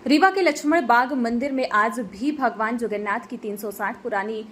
रीवा के लक्ष्मण बाग मंदिर में आज भी भगवान जगन्नाथ की 360 पुरानी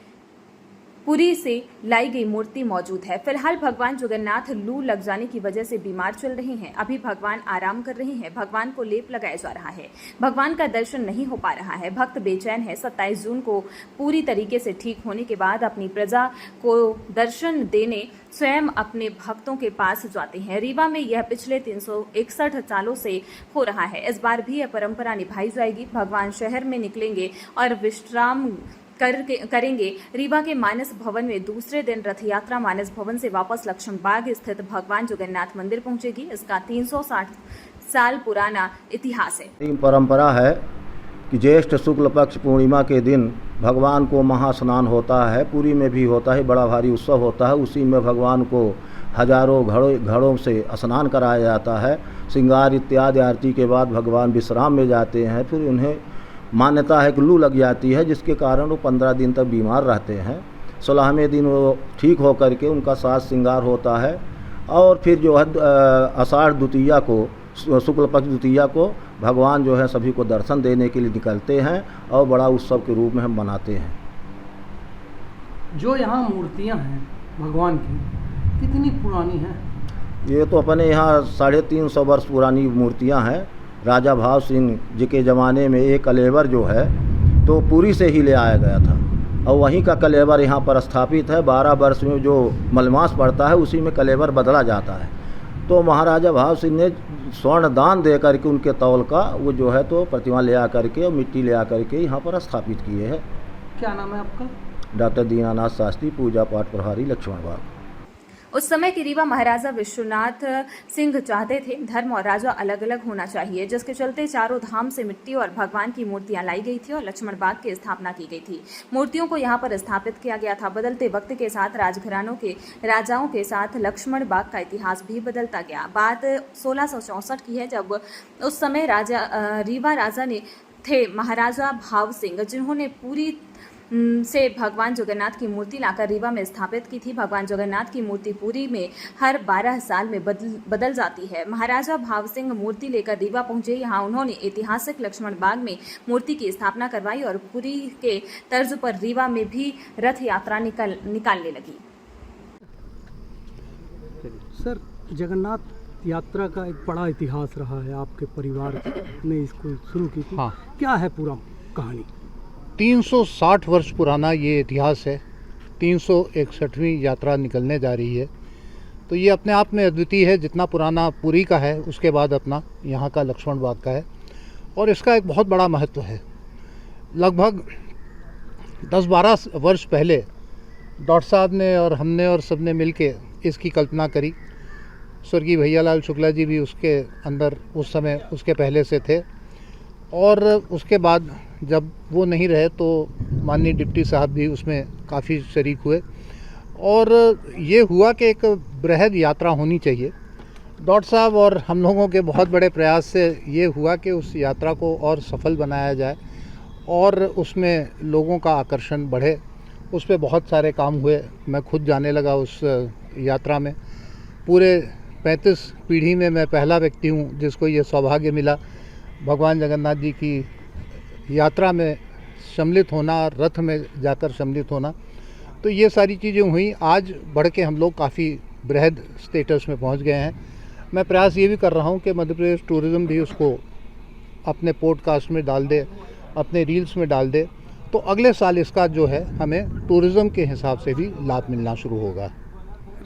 पुरी से लाई गई मूर्ति मौजूद है। फिलहाल भगवान जगन्नाथ लू लग जाने की वजह से बीमार चल रहे हैं। अभी भगवान आराम कर रहे हैं। भगवान को लेप लगाया जा रहा है। भगवान का दर्शन नहीं हो पा रहा है। भक्त बेचैन है। 27 जून को पूरी तरीके से ठीक होने के बाद अपनी प्रजा को दर्शन देने स्वयं अपने भक्तों के पास जाते हैं। रीवा में यह पिछले 361 सालों से हो रहा है। इस बार भी यह परंपरा निभाई जाएगी। भगवान शहर में निकलेंगे और विश्राम करेंगे। रीवा के मानस भवन में दूसरे दिन रथ यात्रा मानस भवन से वापस लक्ष्मण बाग स्थित भगवान जगन्नाथ मंदिर पहुंचेगी। इसका 360 साल पुराना इतिहास है। परंपरा है कि ज्येष्ठ शुक्ल पक्ष पूर्णिमा के दिन भगवान को महास्नान होता है। पुरी में भी होता है, बड़ा भारी उत्सव होता है। उसी में भगवान को हजारों घड़ों से स्नान कराया जाता है। श्रृंगार इत्यादि आरती के बाद भगवान विश्राम में जाते हैं। फिर उन्हें मान्यता है कि लू लग जाती है, जिसके कारण वो 15 दिन तक बीमार रहते हैं। 16वें दिन वो ठीक हो करके उनका साज श्रृंगार होता है और फिर जो है आषाढ़ द्वितीया को, शुक्ल पक्ष द्वितीया को भगवान जो है सभी को दर्शन देने के लिए निकलते हैं और बड़ा उत्सव के रूप में हम मनाते हैं। जो यहाँ मूर्तियाँ हैं भगवान की कितनी पुरानी हैं? ये तो अपने यहाँ 350 वर्ष पुरानी मूर्तियाँ हैं। राजा भाव सिंह जी के ज़माने में एक कलेवर जो है तो पुरी से ही ले आया गया था और वहीं का कलेवर यहाँ पर स्थापित है। 12 वर्ष में जो मलमास पड़ता है उसी में कलेवर बदला जाता है। तो महाराजा भाव सिंह ने स्वर्ण दान दे करके उनके तौल का वो जो है तो प्रतिमा ले आकर के और मिट्टी ले आकर के यहाँ पर स्थापित किए हैं। क्या नाम है आपका? डॉक्टर दीनानाथ शास्त्री, पूजा पाठ प्रभारी, लक्ष्मण बाग। उस समय के रीवा महाराजा विश्वनाथ सिंह चाहते थे धर्म और राजा अलग अलग होना चाहिए, जिसके चलते चारों धाम से मिट्टी और भगवान की मूर्तियां लाई गई थी और लक्ष्मण बाग की स्थापना की गई थी। मूर्तियों को यहां पर स्थापित किया गया था। बदलते वक्त के साथ राजघरानों के राजाओं के साथ लक्ष्मण बाग का इतिहास भी बदलता गया। बात 1664 की है, जब उस समय रीवा राजा ने थे महाराजा भाव सिंह, जिन्होंने पूरी से भगवान जगन्नाथ की मूर्ति लाकर रीवा में स्थापित की थी। भगवान जगन्नाथ की मूर्ति पुरी में हर 12 साल में बदल जाती है। महाराजा भाव सिंह मूर्ति लेकर रीवा पहुंचे। यहां उन्होंने ऐतिहासिक लक्ष्मण बाग में मूर्ति की स्थापना करवाई और पुरी के तर्ज पर रीवा में भी रथ यात्रा निकालने लगी। सर, जगन्नाथ यात्रा का एक बड़ा इतिहास रहा है। आपके परिवार ने इसको शुरू की थी। हाँ। क्या है पूरा कहानी? 360 वर्ष पुराना ये इतिहास है। 361वीं यात्रा निकलने जा रही है, तो ये अपने आप में अद्वितीय है। जितना पुराना पुरी का है उसके बाद अपना यहाँ का लक्ष्मण बाग का है और इसका एक बहुत बड़ा महत्व है। लगभग 10-12 वर्ष पहले डॉक्टर साहब ने और हमने और सब ने मिल के इसकी कल्पना करी। स्वर्गीय भैयालाल शुक्ला जी भी उसके अंदर उस समय उसके पहले से थे और उसके बाद जब वो नहीं रहे तो माननीय डिप्टी साहब भी उसमें काफ़ी शरीक हुए और ये हुआ कि एक बृहद यात्रा होनी चाहिए। डॉक्टर साहब और हम लोगों के बहुत बड़े प्रयास से ये हुआ कि उस यात्रा को और सफल बनाया जाए और उसमें लोगों का आकर्षण बढ़े। उस पर बहुत सारे काम हुए। मैं खुद जाने लगा उस यात्रा में। पूरे 35 पीढ़ी में मैं पहला व्यक्ति हूँ जिसको ये सौभाग्य मिला भगवान जगन्नाथ जी की यात्रा में सम्मिलित होना, रथ में जाकर सम्मिलित होना। तो ये सारी चीज़ें हुई। आज बढ़ के हम लोग काफ़ी बृहद स्टेटस में पहुंच गए हैं। मैं प्रयास ये भी कर रहा हूं कि मध्य प्रदेश टूरिज़्म भी उसको अपने पॉडकास्ट में डाल दे, अपने रील्स में डाल दे, तो अगले साल इसका जो है हमें टूरिज़्म के हिसाब से भी लाभ मिलना शुरू होगा।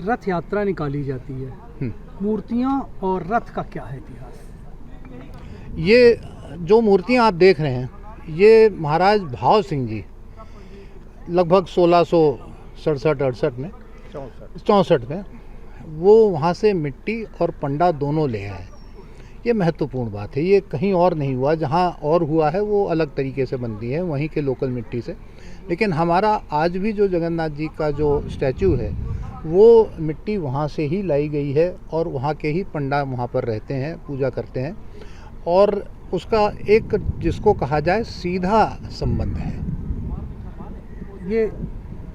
रथ यात्रा निकाली जाती है, मूर्तियाँ और रथ का क्या है इतिहास? ये जो मूर्तियाँ आप देख रहे हैं ये महाराज भाव सिंह जी लगभग 1667-68 में 64 में वो वहाँ से मिट्टी और पंडा दोनों ले आए। ये महत्वपूर्ण बात है। ये कहीं और नहीं हुआ। जहाँ और हुआ है वो अलग तरीके से बनती है वहीं के लोकल मिट्टी से, लेकिन हमारा आज भी जो जगन्नाथ जी का जो स्टैचू है वो मिट्टी वहाँ से ही लाई गई है और वहाँ के ही पंडा वहाँ पर रहते हैं, पूजा करते हैं और उसका एक जिसको कहा जाए सीधा संबंध है। ये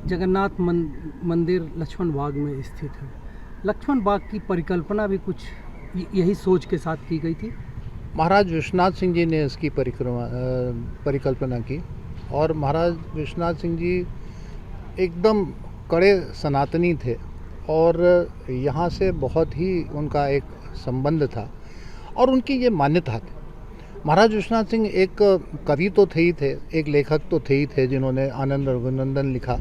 जगन्नाथ मंदिर लक्ष्मण बाग में स्थित है। लक्ष्मण बाग की परिकल्पना भी कुछ यही सोच के साथ की गई थी। महाराज विश्वनाथ सिंह जी ने इसकी परिकल्पना की और महाराज विश्वनाथ सिंह जी एकदम कड़े सनातनी थे और यहाँ से बहुत ही उनका एक संबंध था और उनकी ये मान्यता थी। महाराज विश्वनाथ सिंह एक कवि तो थे ही थे, एक लेखक तो थे ही थे जिन्होंने आनंद रघुनंदन लिखा,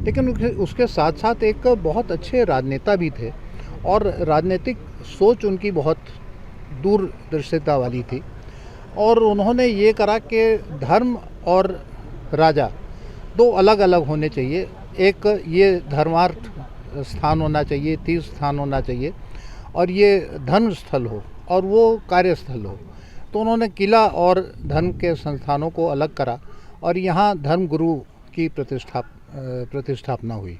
लेकिन उसके साथ साथ एक बहुत अच्छे राजनेता भी थे और राजनीतिक सोच उनकी बहुत दूरदर्शिता वाली थी। और उन्होंने ये करा कि धर्म और राजा दो अलग अलग होने चाहिए। एक ये धर्मार्थ स्थान होना चाहिए, तीर्थ स्थान होना चाहिए और ये धर्म स्थल हो और वो कार्यस्थल हो। तो उन्होंने किला और धर्म के संस्थानों को अलग करा और यहाँ धर्म गुरु की प्रतिष्ठापना हुई।